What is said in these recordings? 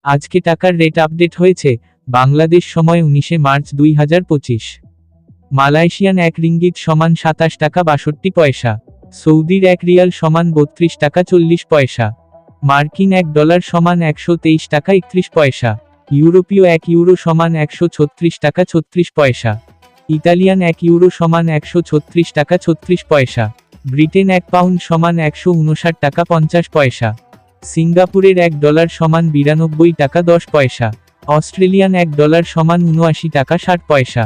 আজকে টাকার rate update হয়েছে। বাংলাদেশ সময় 19 মার্চ 2025। মালয়েশিয়ান 1 রিঙ্গিত সমান 27 টাকা 62 পয়সা। সৌদির 1 রিয়াল সমান 32 টাকা 40 পয়সা। মার্কিন $1 সমান 123 টাকা 31 পয়সা। ইউরোপীয় 1 ইউরো সমান 136 টাকা 36 পয়সা। ইতালিয়ান 1 ইউরো সমান 136 টাকা 36 পয়সা। ব্রিটেন 1 পাউন্ড সমান 159 টাকা 50 পয়সা। সিঙ্গাপুরের $1 সমান 92 টাকা 10 পয়সা। অস্ট্রেলিয়ান $1 সমান 79 টাকা 60 পয়সা।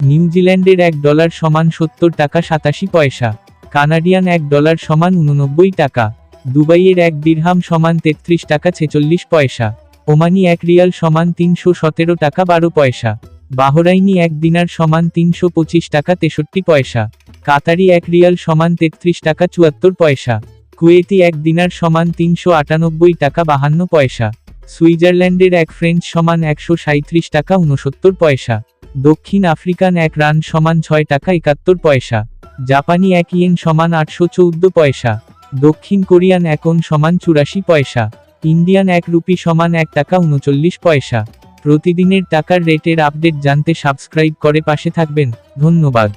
নিউজিল্যান্ডের $1 সমান 70 টাকা 87 পয়সা। কানাডিয়ান $1 সমান 89 টাকা। দুবাইয়ের 1 দিরহাম সমান 33 টাকা 46 পয়সা। ওমানি 1 রিয়াল সমান 317 টাকা 12 পয়সা। বাহরাইনি 1 দিনার সমান 325 টাকা 63 পয়সা। কাতারি 1 রিয়াল সমান 33 টাকা 74 পয়সা। কুয়েতি 1 দিনার সমান 398 টাকা 52 পয়সা। সুইজারল্যান্ডের 1 ফ্রেঞ্চ সমান 137 টাকা 69 পয়সা। দক্ষিণ আফ্রিকান 1 রান সমান 6 টাকা 71 পয়সা। জাপানি 1 ইয়েন সমান 814 পয়সা। দক্ষিণ কোরিয়ান 1 ওন সমান 84 পয়সা। ইন্ডিয়ান 1 রুপি সমান 1 টাকা 39 পয়সা। প্রতিদিনের টাকার রেটের আপডেট জানতে সাবস্ক্রাইব করে পাশে থাকবেন। ধন্যবাদ।